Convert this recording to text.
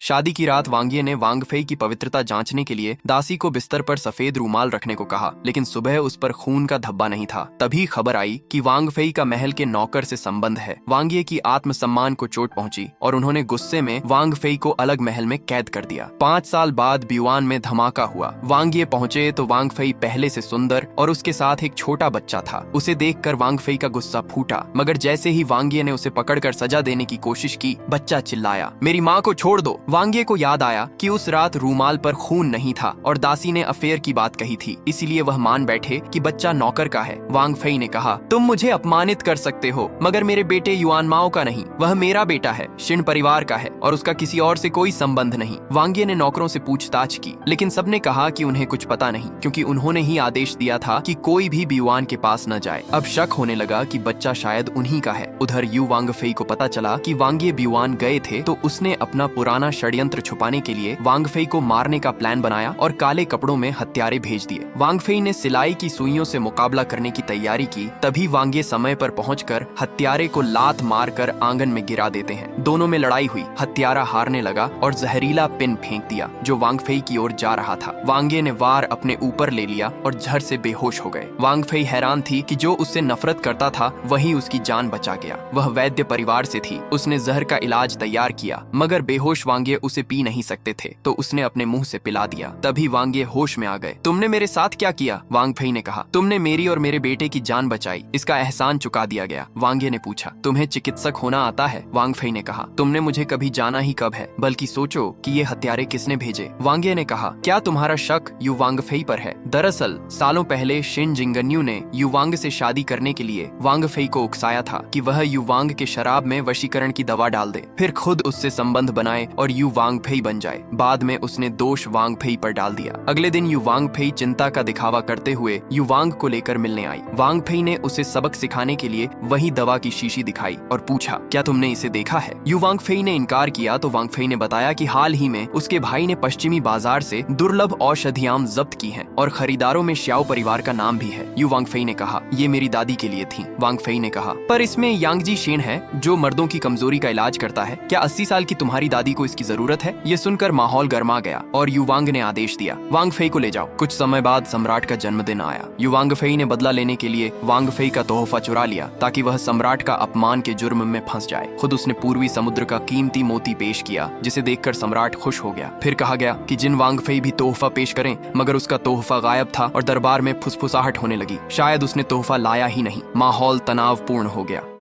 शादी की रात वांगिये ने वांग फेई की पवित्रता जांचने के लिए दासी को बिस्तर पर सफेद रूमाल रखने को कहा, लेकिन सुबह उस पर खून का धब्बा नहीं था। तभी खबर आई कि वांग फेई का महल के नौकर से संबंध है। वांगिये की आत्मसम्मान को चोट पहुंची और उन्होंने गुस्से में वांग फेई को अलग महल में कैद कर दिया। 5 साल बाद बियुआन में धमाका हुआ। वांगिये पहुंचे तो वांग फेई पहले से सुंदर और उसके साथ एक छोटा बच्चा था। उसे देखकर वांग फेई का गुस्सा फूटा, मगर जैसे ही वांगिये ने उसे पकड़कर सजा देने की कोशिश की, बच्चा चिल्लाया, मेरी माँ को छोड़ दो। वांगिये को याद आया कि उस रात रूमाल पर खून नहीं था और दासी ने अफेयर की बात कही थी, इसीलिए वह मान बैठे कि बच्चा नौकर का है। वांग फेई ने कहा, तुम मुझे अपमानित कर सकते हो, मगर मेरे बेटे युआन माओ का नहीं। वह मेरा बेटा है, शिन परिवार का है और उसका किसी और से कोई संबंध नहीं। वांगिये ने नौकरों से पूछताछ की, लेकिन सबने कहा कि उन्हें कुछ पता नहीं, क्योंकि उन्होंने ही आदेश दिया था कि कोई भी बियुआन के पास न जाए। अब शक होने लगा कि बच्चा शायद उन्हीं का है। उधर यू वांग फेई को पता चला कि वांगिये बियुआन गए थे, तो उसने अपना पुराना षड्यंत्र छुपाने के लिए वांग फेई को मारने का प्लान बनाया और काले कपड़ों में हत्यारे भेज दिए। वांग फेई ने सिलाई की सुइयों से मुकाबला करने की तैयारी की, तभी वांगिये समय पर पहुंचकर हत्यारे को लात मारकर आंगन में गिरा देते हैं। दोनों में लड़ाई हुई। हत्यारा हारने लगा और जहरीला पिन फेंक दिया जो वांग फेई की ओर जा रहा था। वांगिये ने वार अपने ऊपर ले लिया और झट से बेहोश हो गए। वांग फेई हैरान थी कि जो उससे नफरत करता था वही उसकी जान बचा गया। वह वैद्य परिवार से थी। उसने जहर का इलाज तैयार किया, मगर बेहोश वांगिये उसे पी नहीं सकते थे, तो उसने अपने मुंह से पिला दिया। तभी वांगिये होश में आ गए। तुमने मेरे साथ क्या किया? वांग फेई ने कहा। तुमने मेरी और मेरे बेटे की जान बचाई, इसका एहसान चुका दिया गया। वांगिये ने पूछा, तुम्हें चिकित्सक होना आता है? वांग फेई ने कहा, तुमने मुझे कभी जाना ही कब है, बल्कि सोचो कि ये हत्यारे किसने भेजे। वांगिये ने कहा, क्या तुम्हारा शक यू वांग फेई पर है? दरअसल सालों पहले शिन जिंगन्यू ने यू वांग से शादी करने के लिए वांग फेई को उकसाया था कि वह यू वांग के शराब में वशीकरण की दवा डाल दे, फिर खुद उससे संबंध बनाए और यू वांग फेई बन जाए। बाद में उसने दोष वांग फेई पर डाल दिया। अगले दिन यू वांग फेई चिंता का दिखावा करते हुए यू वांग को लेकर मिलने आई। वांग फेई ने उसे सबक सिखाने के लिए वही दवा की शीशी दिखाई और पूछा, क्या तुमने इसे देखा है? यू वांग फेई ने इनकार किया तो वांग फेई ने बताया कि हाल ही में उसके भाई ने पश्चिमी बाजार से दुर्लभ औषधियां जब्त की हैं और खरीदारों में श्याओ परिवार का नाम भी है। यू वांग फेई ने कहा, ये मेरी दादी के लिए थी। वांग फेई ने कहा, पर इसमें यांगजी शेन है जो मर्दों की कमजोरी का इलाज करता है। क्या 80 साल की तुम्हारी दादी को इसकी जरूरत है? ये सुनकर माहौल गर्मा गया और यू वांग ने आदेश दिया, वांग फेई को ले जाओ। कुछ समय बाद सम्राट का जन्मदिन आया। यू वांग फेई ने बदला लेने के लिए वांग फेई का तोहफा चुरा लिया ताकि वह सम्राट का अपमान के जुर्म में फंस जाए। खुद उसने पूर्वी समुद्र का कीमती मोती पेश किया, जिसे देखकर सम्राट खुश हो गया। फिर कहा गया कि जिन वांग फेई भी तोहफा पेश करें, मगर उसका तोहफा गायब था और दरबार में फुसफुसाहट होने लगी। शायद उसने तोहफा लाया ही नहीं। माहौल तनावपूर्ण हो गया।